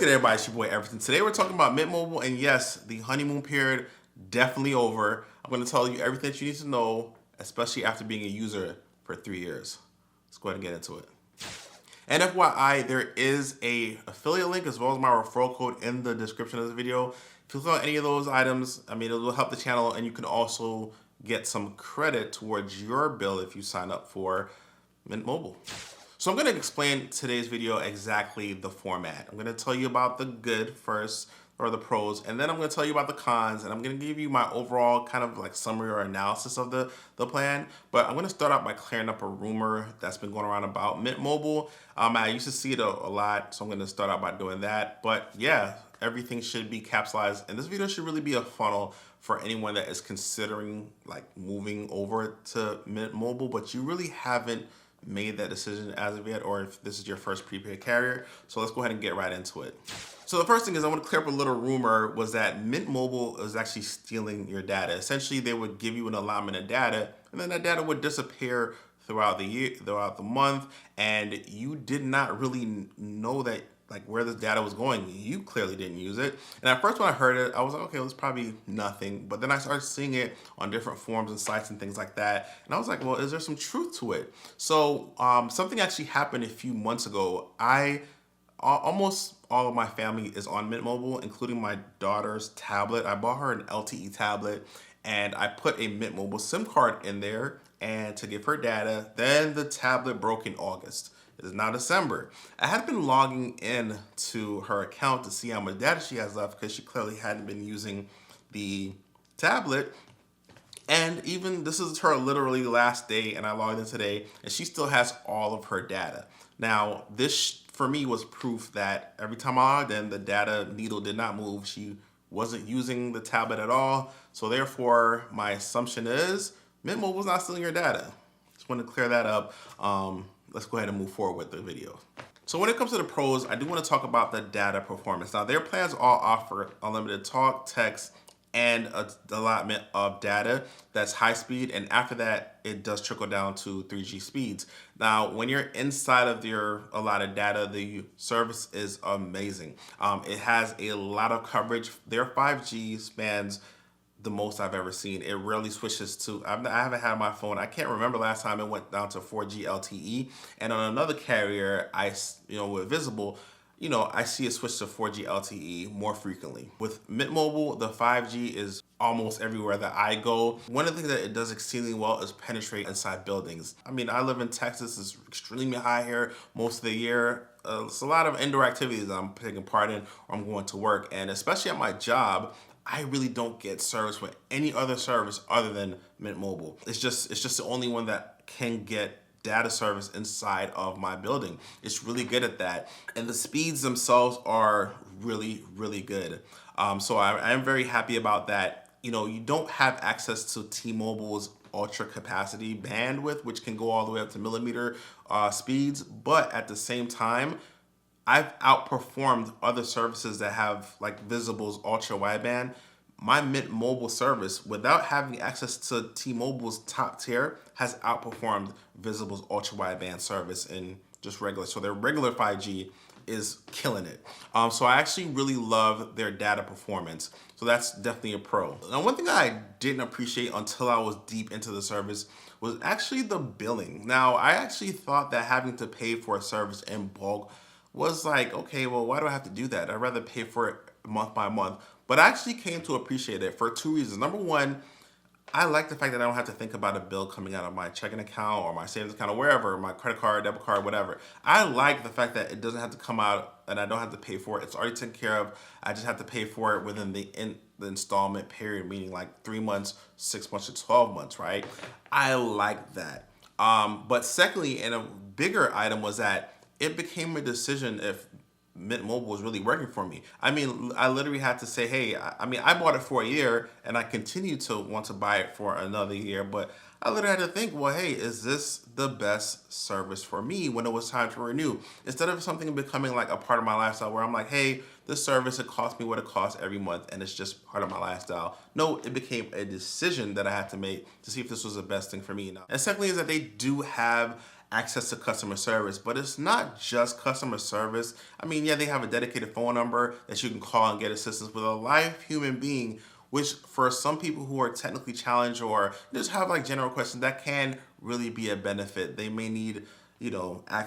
good, everybody? It's your boy Everton. Today we're talking about Mint Mobile, and yes, the honeymoon period definitely over. I'm going to tell you everything that you need to know, especially after being a user for 3 years. Let's go ahead and get into it. And FYI, there is a affiliate link as well as my referral code in the description of this video. If you click on any of those items, it will help the channel, and you can also get some credit towards your bill if you sign up for Mint Mobile. So I'm going to explain today's video exactly the format. I'm going to tell you about the good first, or the pros, and then I'm going to tell you about the cons, and I'm going to give you my overall kind of like summary or analysis of the plan. But I'm going to start out by clearing up a rumor that's been going around about Mint Mobile. I used to see it a lot, so I'm going to start out by doing that. But yeah, everything should be capsulized, and this video should really be a funnel for anyone that is considering like moving over to Mint Mobile, but you really haven't made that decision as of yet, or if this is your first prepaid carrier. So let's go ahead and get right into it. So the first thing is I want to clear up a little rumor was that Mint Mobile is actually stealing your data. Essentially, they would give you an allotment of data, and then that data would disappear throughout the year, throughout the month, and you did not really know that like where this data was going. You clearly didn't use it. And at first when I heard it, I was like, okay, well, it's probably nothing. But then I started seeing it on different forums and sites and things like that. And I was like, well, is there some truth to it? So something actually happened a few months ago. Almost all of my family is on Mint Mobile, including my daughter's tablet. I bought her an LTE tablet, and I put a Mint Mobile SIM card in there and to give her data. Then the tablet broke in August. It is now December. I had been logging in to her account to see how much data she has left because she clearly hadn't been using the tablet. And even this is her literally last day, and I logged in today, and she still has all of her data. Now, this for me was proof that every time I logged in, the data needle did not move. She wasn't using the tablet at all. So therefore, my assumption is Mint Mobile's not stealing your data. Just want to clear that up. Let's go ahead and move forward with the video. So when it comes to the pros, I do want to talk about the data performance. Now, their plans all offer unlimited talk, text, and an allotment of data that's high speed, and after that it does trickle down to 3G speeds. Now when you're inside of your allotted data, the service is amazing. It has a lot of coverage. Their 5G spans the most I've ever seen. It rarely switches to, I haven't had my phone, I can't remember last time it went down to 4G LTE, and on another carrier, with Visible, I see it switch to 4G LTE more frequently. With Mint Mobile, the 5G is almost everywhere that I go. One of the things that it does exceedingly well is penetrate inside buildings. I live in Texas, it's extremely high here most of the year. It's a lot of indoor activities that I'm taking part in or I'm going to work, and especially at my job, I really don't get service with any other service other than Mint Mobile. It's just the only one that can get data service inside of my building. It's really good at that. And the speeds themselves are really, really good. So I am very happy about that. You don't have access to T-Mobile's ultra capacity bandwidth, which can go all the way up to millimeter speeds. But at the same time, I've outperformed other services that have like Visible's ultra wideband. My Mint Mobile service, without having access to T-Mobile's top tier, has outperformed Visible's ultra wideband service in just regular. So their regular 5G is killing it. So I actually really love their data performance. So that's definitely a pro. Now, one thing that I didn't appreciate until I was deep into the service was actually the billing. Now, I actually thought that having to pay for a service in bulk was like, okay, well, why do I have to do that? I'd rather pay for it month by month. But I actually came to appreciate it for two reasons. Number one, I like the fact that I don't have to think about a bill coming out of my checking account or my savings account or wherever, my credit card, debit card, whatever. I like the fact that it doesn't have to come out and I don't have to pay for it. It's already taken care of. I just have to pay for it within the installment period, meaning like 3 months, 6 months, to 12 months, right? I like that. But secondly, and a bigger item was that it became a decision if Mint Mobile was really working for me. I literally had to say, hey, I bought it for a year and I continue to want to buy it for another year, but I literally had to think, well, hey, is this the best service for me when it was time to renew? Instead of something becoming like a part of my lifestyle where I'm like, hey, this service, it costs me what it costs every month and it's just part of my lifestyle. No, it became a decision that I had to make to see if this was the best thing for me. And secondly is that they do have access to customer service, but it's not just customer service. I mean, yeah, they have a dedicated phone number that you can call and get assistance with a live human being, which for some people who are technically challenged or just have like general questions, that can really be a benefit. They may need,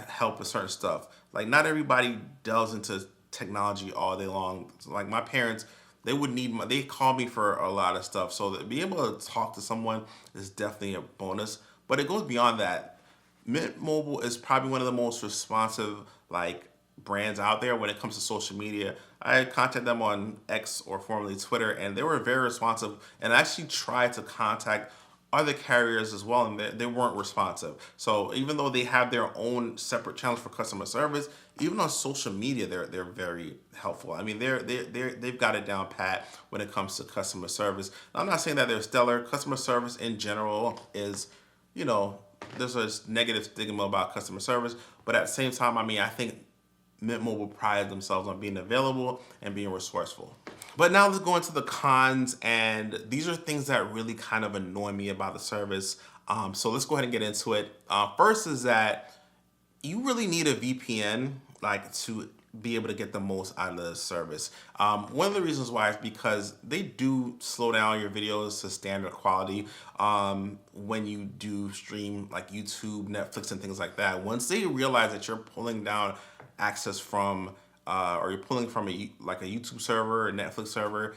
help with certain stuff. Like not everybody delves into technology all day long. Like my parents, they call me for a lot of stuff. So that being able to talk to someone is definitely a bonus. But it goes beyond that. Mint Mobile is probably one of the most responsive like brands out there when it comes to social media. I contacted them on X or formerly Twitter, and they were very responsive. And I actually tried to contact other carriers as well, and they weren't responsive. So even though they have their own separate channels for customer service, even on social media, they're very helpful. I mean, they've got it down pat when it comes to customer service. Now, I'm not saying that they're stellar. Customer service in general is, there's a negative stigma about customer service, but at the same time, I mean, I think Mint Mobile prides themselves on being available and being resourceful. But now let's go into the cons, and these are things that really kind of annoy me about the service. So let's go ahead and get into it. First is that you really need a VPN like to be able to get the most out of the service. One of the reasons why is because they do slow down your videos to standard quality when you do stream like YouTube, Netflix, and things like that. Once they realize that you're pulling down access from or you're pulling from a YouTube server or Netflix server,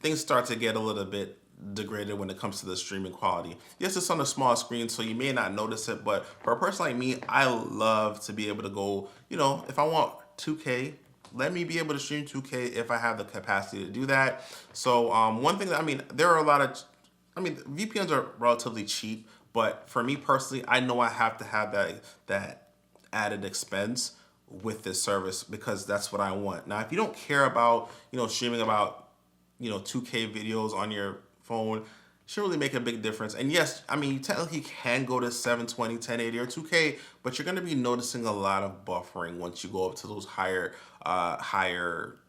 things start to get a little bit degraded when it comes to the streaming quality. Yes, it's on a small screen, so you may not notice it, but for a person like me, I love to be able to go, if I want 2K, let me be able to stream 2K if I have the capacity to do that. So one thing there are a lot of, VPNs are relatively cheap, but for me personally, I know I have to have that added expense with this service because that's what I want. Now, if you don't care about, streaming about, 2K videos on your phone, shouldn't really make a big difference. And yes, you technically can go to 720, 1080, or 2K, but you're going to be noticing a lot of buffering once you go up to those higher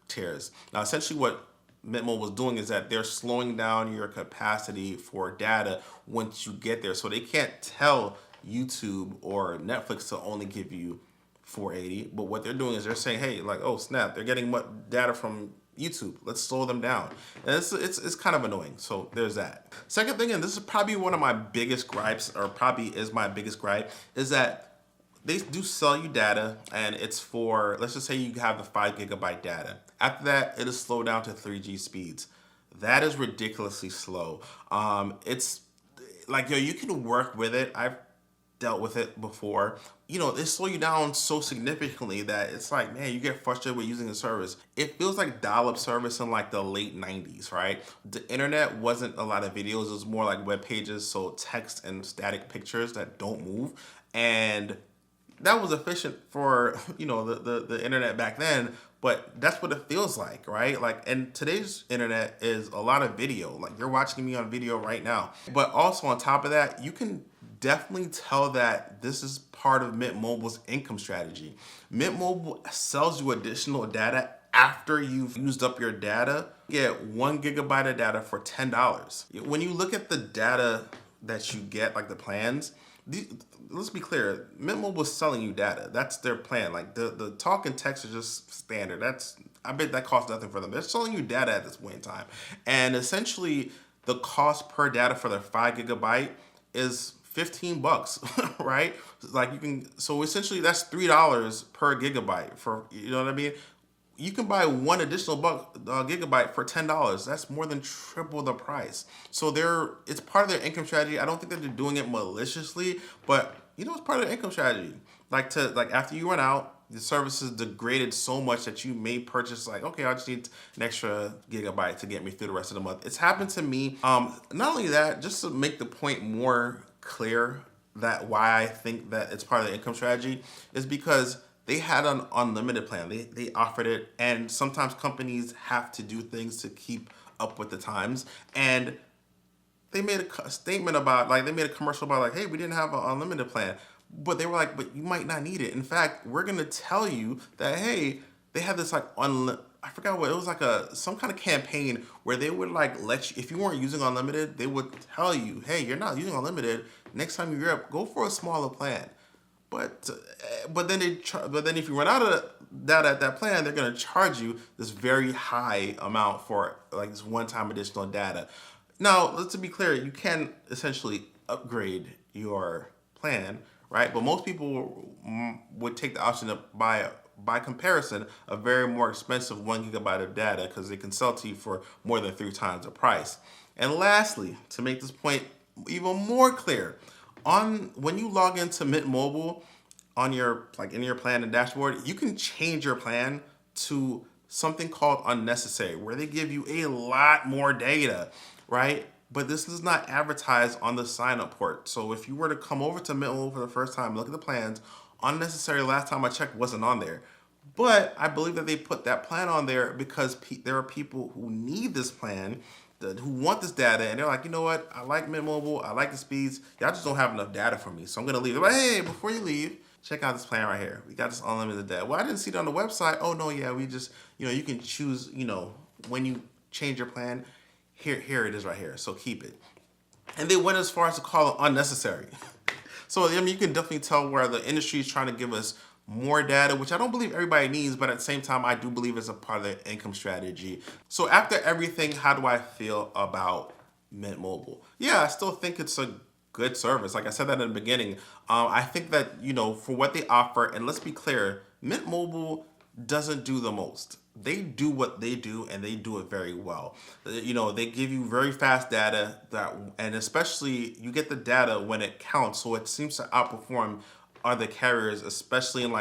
tiers. Now, essentially what Mint Mobile is doing is that they're slowing down your capacity for data once you get there. So they can't tell YouTube or Netflix to only give you 480, but what they're doing is they're saying, hey, like, oh snap, they're getting data from YouTube. Let's slow them down. And it's kind of annoying. So there's that. Second thing, and this is probably one of my biggest gripes, or probably is my biggest gripe, is that they do sell you data, and it's for, let's just say you have the 5 gigabyte data. After that, it'll slow down to 3G speeds. That is ridiculously slow. It's like, you can work with it. I've dealt with it before. They slow you down so significantly that it's like, man, you get frustrated with using the service. It feels like dial-up service in like the late 90s, right? The internet wasn't a lot of videos. It was more like web pages, so text and static pictures that don't move. And that was efficient for, the internet back then, but that's what it feels like, right? Like, and today's internet is a lot of video. Like, you're watching me on video right now. But also on top of that, you can definitely tell that this is part of Mint Mobile's income strategy. Mint Mobile sells you additional data after you've used up your data. You get 1 gigabyte of data for $10. When you look at the data that you get, like the plans, let's be clear, Mint Mobile is selling you data. That's their plan. Like the talk and text are just standard. I bet that costs nothing for them. They're selling you data at this point in time. And essentially the cost per data for their 5 gigabyte is $15, right? Like so essentially that's $3 per gigabyte for, you know what I mean? You can buy one additional gigabyte for $10. That's more than triple the price. So it's part of their income strategy. I don't think that they're doing it maliciously, but it's part of their income strategy. Like after you run out, the service is degraded so much that you may purchase like, okay, I just need an extra gigabyte to get me through the rest of the month. It's happened to me. Not only that, just to make the point more clear that why I think that it's part of the income strategy is because they had an unlimited plan. They offered it, and sometimes companies have to do things to keep up with the times. And they made a statement about, like, they made a commercial about, like, hey, we didn't have an unlimited plan. But they were like, but you might not need it. In fact, we're going to tell you that, hey, they had this, like, I forgot what, it was like some kind of campaign where they would, like, let you, if you weren't using unlimited, they would tell you, hey, you're not using unlimited. Next time you're up, go for a smaller plan. But then but then if you run out of data at that plan, they're going to charge you this very high amount for like this one-time additional data. Now, let's be clear, you can essentially upgrade your plan, right? But most people would take the option to buy, by comparison, a very more expensive 1 GB of data because they can sell to you for more than 3 times the price. And lastly, to make this point even more clear, on when you log into Mint Mobile on your in your plan and dashboard, you can change your plan to something called unnecessary, where they give you a lot more data, right? But this is not advertised on the sign up port. So if you were to come over to Mint Mobile for the first time, look at the plans, unnecessary last time I checked wasn't on there. But I believe that they put that plan on there because there are people who need this plan, who want this data, and they're like, you know what? I like Mint Mobile. I like the speeds. Y'all just don't have enough data for me, so I'm gonna leave. They're like, hey, before you leave, check out this plan right here. We got this unlimited data. Well, I didn't see it on the website. Oh no, yeah, we just, you can choose, when you change your plan. Here it is right here. So keep it. And they went as far as to call it unnecessary. So I mean, you can definitely tell where the industry is trying to give us more data, which I don't believe everybody needs, but at the same time, I do believe it's a part of their income strategy. So after everything, how do I feel about Mint Mobile? Yeah, I still think it's a good service. Like I said that in the beginning, I think that, for what they offer, and let's be clear, Mint Mobile doesn't do the most. They do what they do, and they do it very well. They give you very fast data and especially you get the data when it counts. So it seems to outperform other carriers, especially in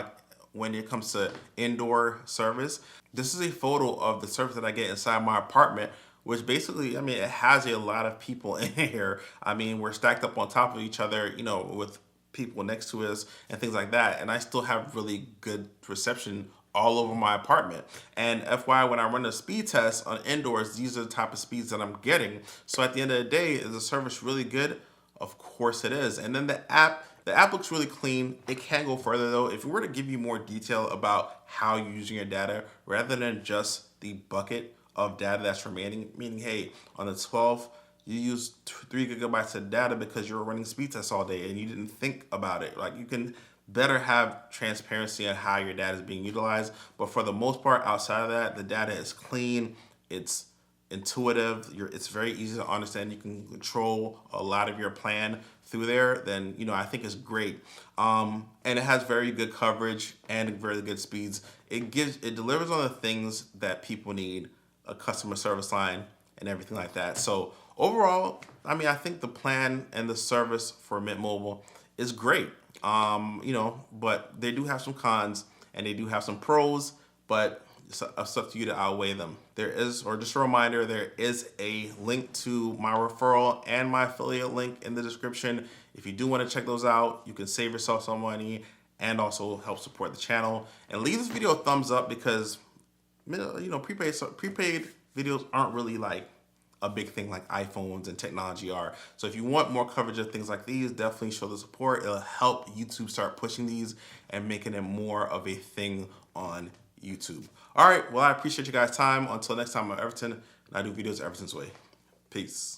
when it comes to indoor service. This is a photo of the service that I get inside my apartment, which basically, I mean, it has a lot of people in here. I mean, we're stacked up on top of each other, with people next to us and things like that. And I still have really good reception all over my apartment. And FYI, when I run a speed test on indoors, these are the type of speeds that I'm getting. So at the end of the day, is the service really good? Of course it is. And then the app looks really clean. It can go further though. If we were to give you more detail about how you're using your data, rather than just the bucket of data that's remaining, meaning, hey, on the 12th, you used 3 GB of data because you were running speed tests all day and you didn't think about it. Like, you can better have transparency on how your data is being utilized. But for the most part, outside of that, the data is clean. It's intuitive. It's very easy to understand. You can control a lot of your plan through there. Then I think it's great. And it has very good coverage and very good speeds. It delivers on the things that people need, a customer service line and everything like that. So overall, I mean, I think the plan and the service for Mint Mobile is great. But they do have some cons and they do have some pros, but it's up to you to outweigh them. Just a reminder, there is a link to my referral and my affiliate link in the description. If you do want to check those out, you can save yourself some money and also help support the channel. And leave this video a thumbs up because, prepaid videos aren't really like a big thing like iPhones and technology are. So if you want more coverage of things like these, definitely show the support. It'll help YouTube start pushing these and making it more of a thing on YouTube. All right, well, I appreciate you guys' time. Until next time, I'm Everton, and I do videos Everton's way. Peace.